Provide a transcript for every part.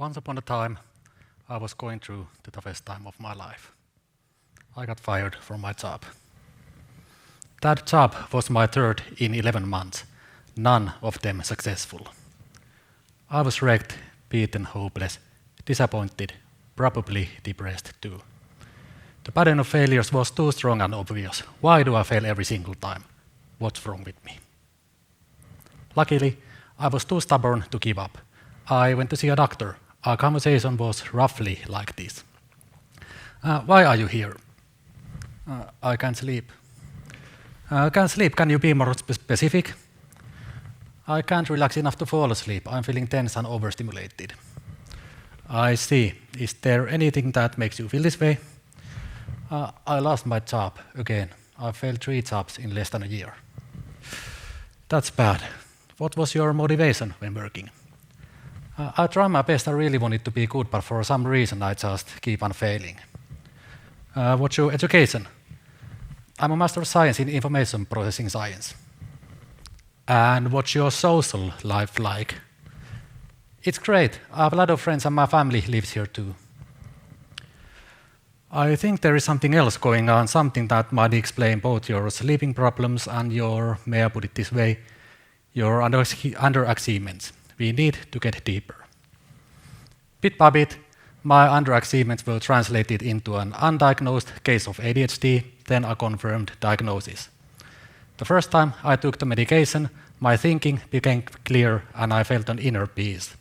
Once upon a time, I was going through the toughest time of my life. I got fired from my job. That job was my third in 11 months, none of them successful. I was wrecked, beaten, hopeless, disappointed, probably depressed too. The pattern of failures was too strong and obvious. Why do I fail every single time? What's wrong with me? Luckily, I was too stubborn to give up. I went to see a doctor. Our conversation was roughly like this. Why are you here? I can't sleep. Can't sleep, can you be more specific? I can't relax enough to fall asleep. I'm feeling tense and overstimulated. I see. Is there anything that makes you feel this way? I lost my job again. I failed 3 jobs in less than a year. That's bad. What was your motivation when working? I tried my best. I really wanted to be good, but for some reason I just keep on failing. What's your education? I'm a Master of Science in Information Processing Science. And what's your social life like? It's great. I have a lot of friends and my family lives here too. I think there is something else going on, something that might explain both your sleeping problems and your, may I put it this way, your underachievements. We need to get deeper. Bit by bit, my underachievements were translated into an undiagnosed case of ADHD, then a confirmed diagnosis. The first time I took the medication, my thinking became clear and I felt an inner peace.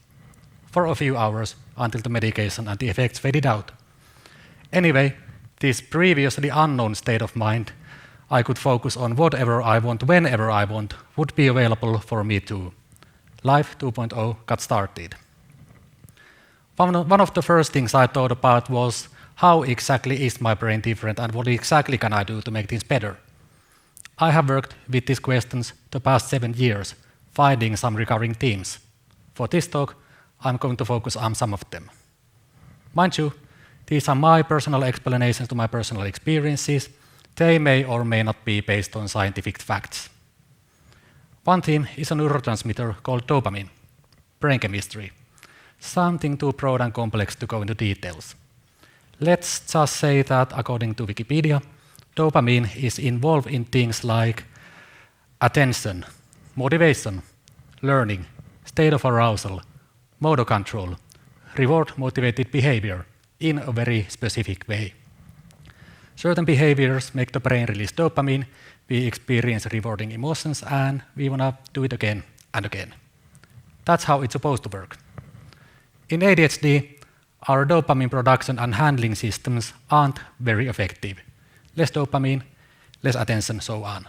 For a few hours, until the medication and the effects faded out. Anyway, this previously unknown state of mind, I could focus on whatever I want, whenever I want, would be available for me too. Life 2.0 got started. One of the first things I thought about was how exactly is my brain different and what exactly can I do to make things better? I have worked with these questions the past 7 years, finding some recurring themes. For this talk, I'm going to focus on some of them. Mind you, these are my personal explanations to my personal experiences. They may or may not be based on scientific facts. One theme is a neurotransmitter called dopamine, brain chemistry. Something too broad and complex to go into details. Let's just say that according to Wikipedia, dopamine is involved in things like attention, motivation, learning, state of arousal, motor control, reward-motivated behavior in a very specific way. Certain behaviors make the brain release dopamine, we experience rewarding emotions, and we want to do it again and again. That's how it's supposed to work. In ADHD, our dopamine production and handling systems aren't very effective. Less dopamine, less attention, so on.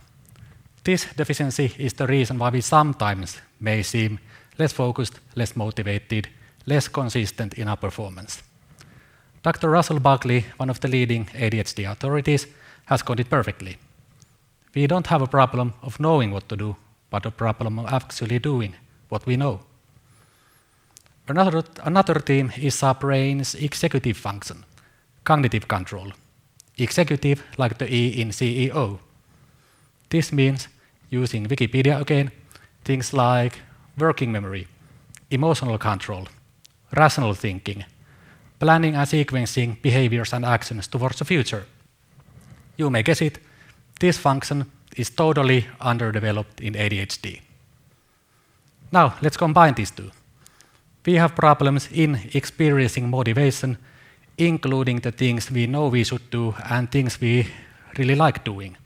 This deficiency is the reason why we sometimes may seem less focused, less motivated, less consistent in our performance. Dr. Russell Buckley, one of the leading ADHD authorities, has got it perfectly. We don't have a problem of knowing what to do, but a problem of actually doing what we know. Another theme is our brain's executive function, cognitive control. Executive like the E in CEO. This means, using Wikipedia again, things like working memory, emotional control, rational thinking, planning and sequencing behaviors and actions towards the future. You may guess it, this function is totally underdeveloped in ADHD. Now, let's combine these two. We have problems in experiencing motivation, including the things we know we should do and things we really like doing.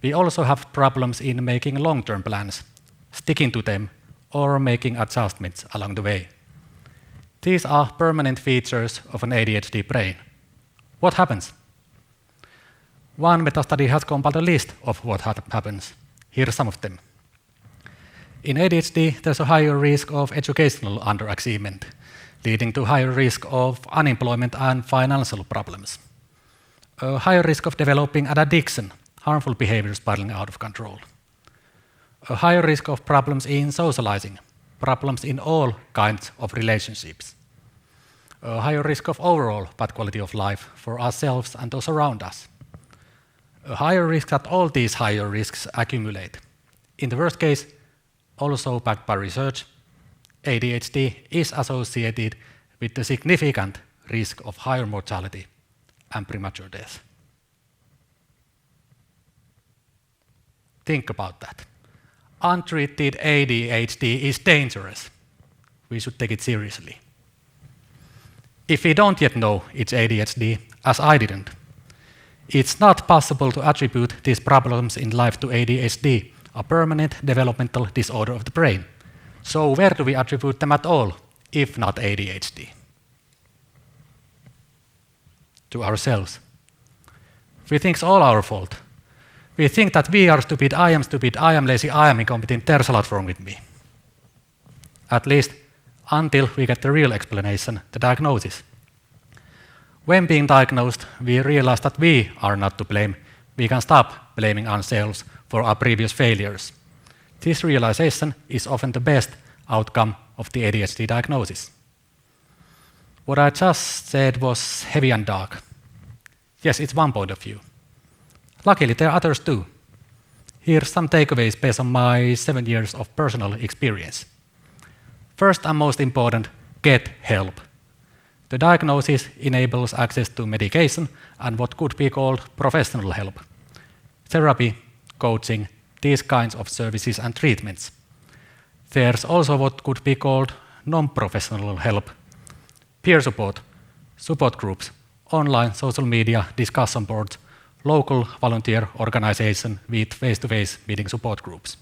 We also have problems in making long-term plans, sticking to them, or making adjustments along the way. These are permanent features of an ADHD brain. What happens? One meta-study has compiled a list of what happens. Here are some of them. In ADHD, there's a higher risk of educational underachievement, leading to higher risk of unemployment and financial problems. A higher risk of developing an addiction, harmful behavior spiraling out of control. A higher risk of problems in socializing, problems in all kinds of relationships. A higher risk of overall bad quality of life for ourselves and those around us. A higher risk that all these higher risks accumulate. In the worst case, also backed by research, ADHD is associated with the significant risk of higher mortality and premature death. Think about that. Untreated ADHD is dangerous. We should take it seriously. If we don't yet know it's ADHD, as I didn't, it's not possible to attribute these problems in life to ADHD, a permanent developmental disorder of the brain. So where do we attribute them at all, if not ADHD? To ourselves. We think it's all our fault. We think that we are stupid, I am lazy, I am incompetent, there's a lot wrong with me. At least until we get the real explanation, the diagnosis. When being diagnosed, we realize that we are not to blame. We can stop blaming ourselves for our previous failures. This realization is often the best outcome of the ADHD diagnosis. What I just said was heavy and dark. Yes, it's one point of view. Luckily, there are others too. Here's some takeaways based on my 7 years of personal experience. First and most important, get help. The diagnosis enables access to medication and what could be called professional help. Therapy, coaching, these kinds of services and treatments. There's also what could be called non-professional help. Peer support groups, online social media discussion boards, local volunteer organization with face-to-face meeting support groups.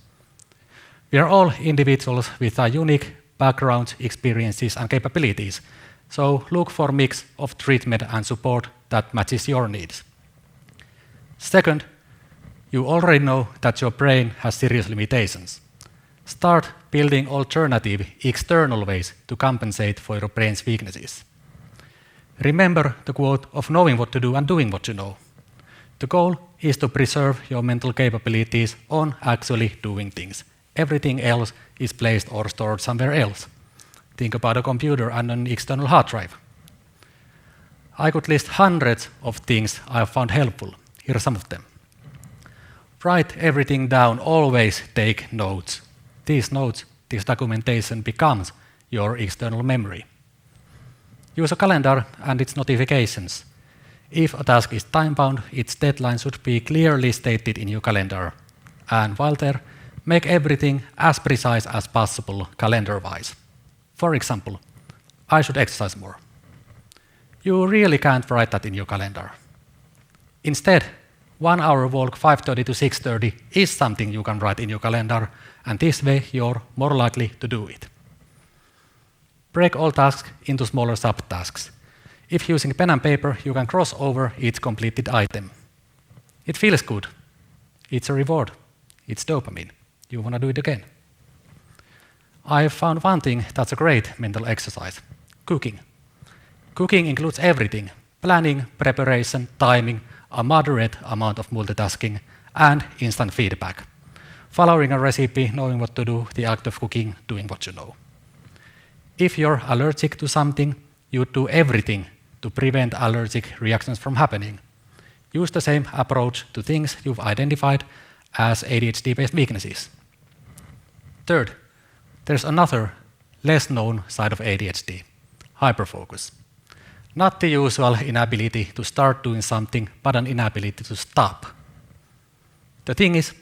We are all individuals with our unique backgrounds, experiences and capabilities, so look for a mix of treatment and support that matches your needs. Second, you already know that your brain has serious limitations. Start building alternative external ways to compensate for your brain's weaknesses. Remember the quote of knowing what to do and doing what you know. The goal is to preserve your mental capabilities on actually doing things. Everything else is placed or stored somewhere else. Think about a computer and an external hard drive. I could list hundreds of things I have found helpful. Here are some of them. Write everything down, always take notes. These notes, this documentation becomes your external memory. Use a calendar and its notifications. If a task is time-bound, its deadline should be clearly stated in your calendar. And while there, make everything as precise as possible calendar-wise. For example, I should exercise more. You really can't write that in your calendar. Instead, 1 hour walk 5:30 to 6:30 is something you can write in your calendar, and this way you're more likely to do it. Break all tasks into smaller subtasks. If using pen and paper, you can cross over each completed item. It feels good. It's a reward. It's dopamine. You want to do it again. I found one thing that's a great mental exercise: cooking. Cooking includes everything: planning, preparation, timing, a moderate amount of multitasking, and instant feedback. Following a recipe, knowing what to do, the act of cooking, doing what you know. If you're allergic to something, you do everything to prevent allergic reactions from happening. Use the same approach to things you've identified as ADHD-based weaknesses. Third, there's another, less known side of ADHD: hyperfocus. Not the usual inability to start doing something, but an inability to stop. The thing is,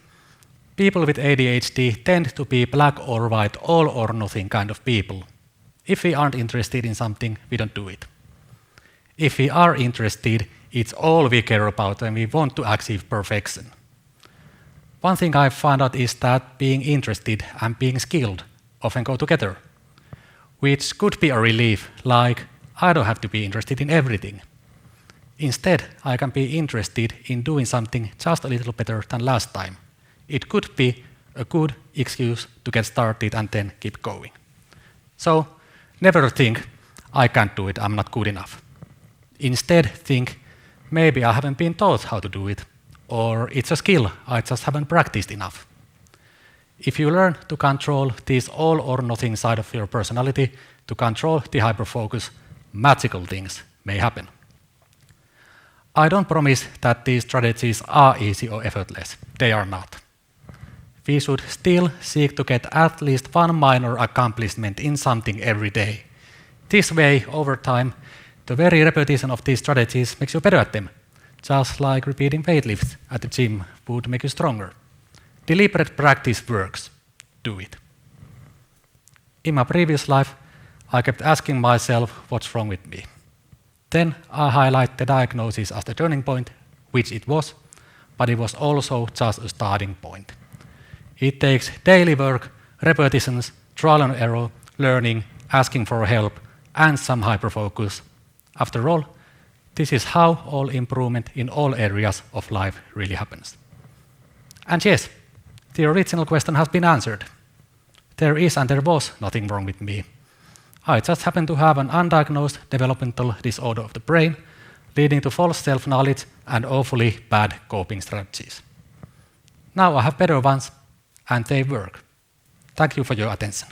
people with ADHD tend to be black or white, all or nothing kind of people. If we aren't interested in something, we don't do it. If we are interested, it's all we care about and we want to achieve perfection. One thing I've found out is that being interested and being skilled often go together, which could be a relief, like I don't have to be interested in everything. Instead, I can be interested in doing something just a little better than last time. It could be a good excuse to get started and then keep going. So, never think, I can't do it, I'm not good enough. Instead, think, maybe I haven't been taught how to do it, or it's a skill I just haven't practiced enough. If you learn to control this all or nothing side of your personality, to control the hyperfocus, magical things may happen. I don't promise that these strategies are easy or effortless. They are not. We should still seek to get at least one minor accomplishment in something every day. This way, over time, the very repetition of these strategies makes you better at them, just like repeating weightlifts at the gym would make you stronger. Deliberate practice works. Do it. In my previous life, I kept asking myself what's wrong with me. Then I highlight the diagnosis as the turning point, which it was, but it was also just a starting point. It takes daily work, repetitions, trial and error, learning, asking for help, and some hyperfocus. After all, this is how all improvement in all areas of life really happens. And yes, the original question has been answered. There is and there was nothing wrong with me. I just happen to have an undiagnosed developmental disorder of the brain, leading to false self-knowledge and awfully bad coping strategies. Now I have better ones, and they work. Thank you for your attention.